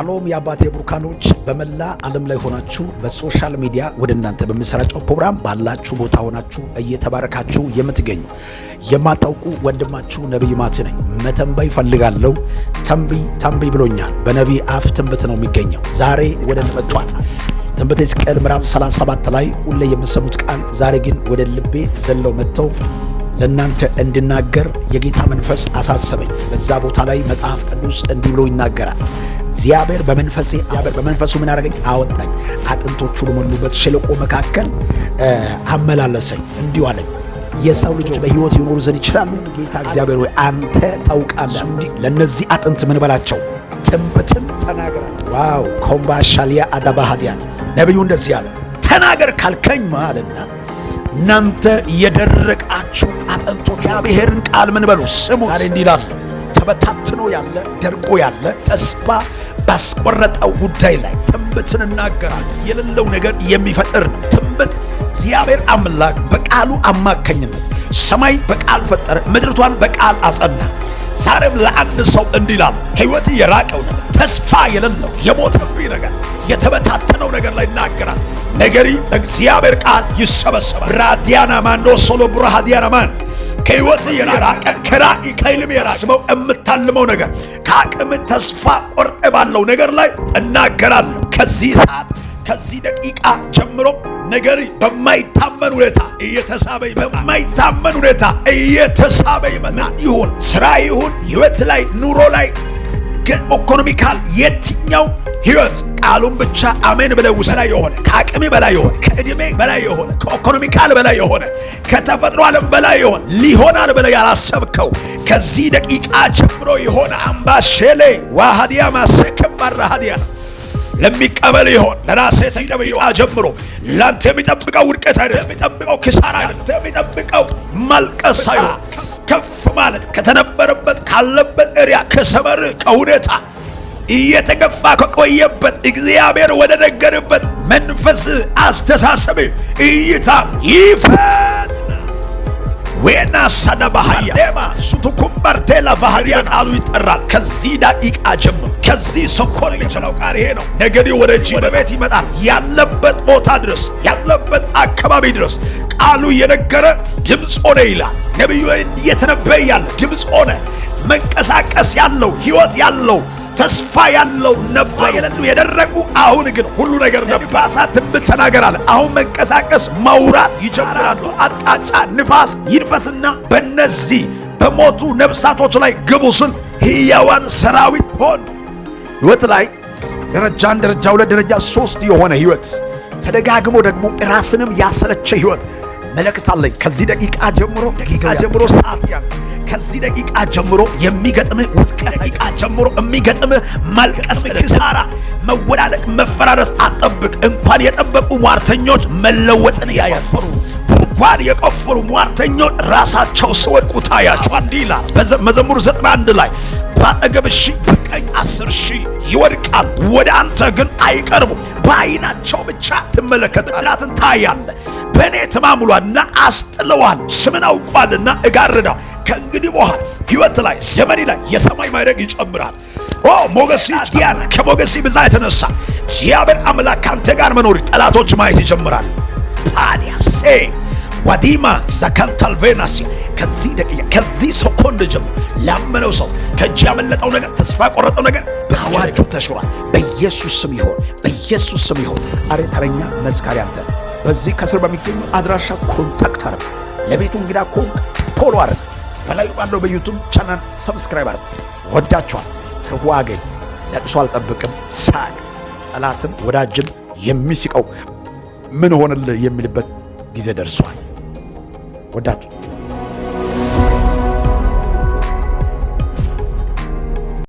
ሻሎም የአባቴ ብሩካኖች በመላ ዓለም ላይ ሆናችሁ በሶሻል ሚዲያ ወደ እናንተ በሚሰራጨው ፕሮግራም ባላችሁ ቦታ ሆናችሁ እየተባረካችሁ የምትገኙ የማታውቁ ወንድማችሁ ነብይ ማቲ ነኝ። መተንበይ ፈልጋለሁ። ተንብይ ብሎኛል። በነቢይ አፍ ትንቢት ነው የሚገኘው። ዛሬ ወደ መጥቷል። ትንቢተ ሕዝቅኤል ምዕራፍ 37 ላይ ሁሌ የምሰሙት ቃል ዛሬ ግን ወደ ልቤ ዘለው መጥተው ለእናንተ እንድናገር የጌታ መንፈስ አሳሰበኝ። በዛ ቦታ ላይ መጽሐፍ ቅዱስ እንዲህ ብሎ ይናገራል። እግዚአብሔር በመንፈሱ ምን አደረገኝ? አወጣኝ፣ አጥንቶቹ በሞሉበት ሸለቆ መካከል አመላለሰኝ፣ እንዲሁ አለኝ፣ የሰው ልጆች በሕይወት ይኖሩ ዘንድ ይችላሉ? ጌታ እግዚአብሔር ሆይ አንተ ታውቃለህ። ለነዚህ አጥንት ምን በላቸው? ትንቢትን ተናገር። ዋው ኮምባሻሊያ አዳባሃዲያን ነብዩ እንደዚህ አለ፣ ተናገር ካልከኝ ማለትና እናንተ የደረቃችሁ አጥንቶች እግዚአብሔርን ቃል ምን በሉ ስሙ። ዛሬ እንዲህ ይላል፣ ተበታትኖ ያለ ደርቆ ያለ ተስፋ ባስቆረጠው ጉዳይ ላይ ትንቢትን እናገራት። የሌለው ነገር የሚፈጥር ነው ትንቢት። እግዚአብሔር አምላክ በቃሉ አማካኝነት ሰማይ በቃል ፈጠረ፣ ምድርቷን በቃል አጸና። ዛሬም ለአንድ ሰው እንዲህ ይላል፣ ሕይወት የራቀው ነገር፣ ተስፋ የሌለው የሞተብኝ ነገር፣ የተበታተነው ነገር ላይ ይናገራል። ነገሪ እግዚአብሔር ቃል ይሰበሰባል። ራዲያና ማንዶ ሶሎ ብራሃዲያና ማን ከሕይወት የራቀ ከራእይ ከሕልም የራቀ የምታልመው ነገር ከአቅም ተስፋ ቆርጠ ባለው ነገር ላይ እናገራለሁ። ከዚህ ሰዓት ከዚህ ደቂቃ ጀምሮ ነገሪ በማይታመን ሁኔታ እየተሳበ ይመጣል። ይሁን ስራ ይሁን ሕይወት ላይ ኑሮ ላይ ኢኮኖሚካል የትኛው ሕይወት ቃሉን ብቻ አሜን ብለው በላይ የሆነ ከአቅሜ በላይ የሆነ ከእድሜ በላይ የሆነ ከኢኮኖሚካል በላይ የሆነ ከተፈጥሮ ዓለም በላይ የሆነ ሊሆናል ብለህ ያላሰብከው ከዚህ ደቂቃ ጀምሮ የሆነ አምባሼሌ ዋሃዲያ ማሰከም ባራሃዲያ ለሚቀበል ይሆን ለራሴ ተቀበዩ ጀምሮ ላንተ የሚጠብቀው ውድቀት አይደለም፣ የሚጠብቀው ኪሳራ አይደለም፣ የሚጠብቀው ማልቀስ አይደለም። ከፍ ማለት ከተነበረበት ካለበት ኤሪያ ከሰበር ከሁኔታ እየተገፋ ከቆየበት እግዚአብሔር ወደ ነገረበት መንፈስ አስተሳሰብ እይታ ይፈት ወና ሰነባሃያ ደማ ሱቱኩምበርቴላ ባህዲያን አሉ ይጠራል። ከዚህ ደቂቃ ጀምሮ ከዚህ ሰኮን የቻለው ቃል ይሄ ነው። ነገዲ ወደ ቤት ይመጣል። ያለበት ቦታ ድረስ ያለበት አካባቢ ድረስ ቃሉ የነገረ ድምጽ ሆነ ይላል። ነብዩ እየተነበየ ያለ ድምጽ ሆነ። መንቀሳቀስ ያለው ሕይወት ያለው ተስፋ ያለው ነበር የደረቁ አሁን ግን ሁሉ ነገር ነባሳ ትንቢት ተናገራለ። አሁን መንቀሳቀስ ማውራት ይጀምራሉ። አጥቃጫ ንፋስ ይንፈስና በእነዚህ በሞቱ ነፍሳቶች ላይ ግቡ ስል ሕያዋን ሰራዊት ሆኑ። ሕይወት ላይ ደረጃ 1 ደረጃ 2 ደረጃ 3 የሆነ ሕይወት ተደጋግሞ ደግሞ ራስንም ያሰለቸ ሕይወት መልእክት አለኝ። ከዚህ ደቂቃ ጀምሮ ሰዓት ከዚህ ደቂቃ ጀምሮ የሚገጥምህ ውድቀት፣ ደቂቃ ጀምሮ የሚገጥምህ ማልቀስ፣ ኪሳራ፣ መወዳደቅ፣ መፈራረስ አጠብቅ። እንኳን የጠበቁ ሟርተኞች መለወጥን ያያፈሩ እንኳን የቆፈሩ ሟርተኞች ራሳቸው ሲወድቁ ታያቸው። እንዲህ ይላል መዝሙር 91 ላይ በአጠገብ 1000 በቀኝ 10,000 ይወድቃል፣ ወደ አንተ ግን አይቀርቡም። በዓይናቸው ብቻ ትመለከታትን ታያለህ። በእኔ ተማምሏልና አስጥለዋል፣ ስምን አውቋልና እጋርዳው። ከእንግዲህ በኋላ ሕይወት ላይ ዘመኔ ላይ የሰማይ ማዕረግ ይጨምራል። ሞገሲ ዲያና ከሞገሲ ብዛት የተነሳ እግዚአብሔር አምላክ ካንተ ጋር መኖር ጠላቶች ማየት ይጀምራል። ፓዲያሴ ዋዲማ ዘካንታልቬናሲ ከዚህ ደቂቃ ከዚህ ሰኮንድ ጀምሮ ላመነው ሰው ከእጅ ያመለጠው ነገር ተስፋ ቆረጠው ነገር በአዋጁ ተሽሯል። በኢየሱስ ስም ይሆን፣ በኢየሱስ ስም ይሆን። አሬ ተረኛ መስካሪ አንተ ነው። በዚህ ከስር በሚገኘው አድራሻ ኮንታክት አረግ። ለቤቱ እንግዳ ኮንክ ፎሎ አረግ። በላይ ባለው በዩቲዩብ ቻናል ሰብስክራይብ አረግ። ወዳችኋል። ክፉ አገኝ ለቅሶ አልጠብቅም። ሳቅ ጠላትም ወዳጅም የሚስቀው ምን ሆነልህ የሚልበት ጊዜ ደርሷል። ወዳችሁ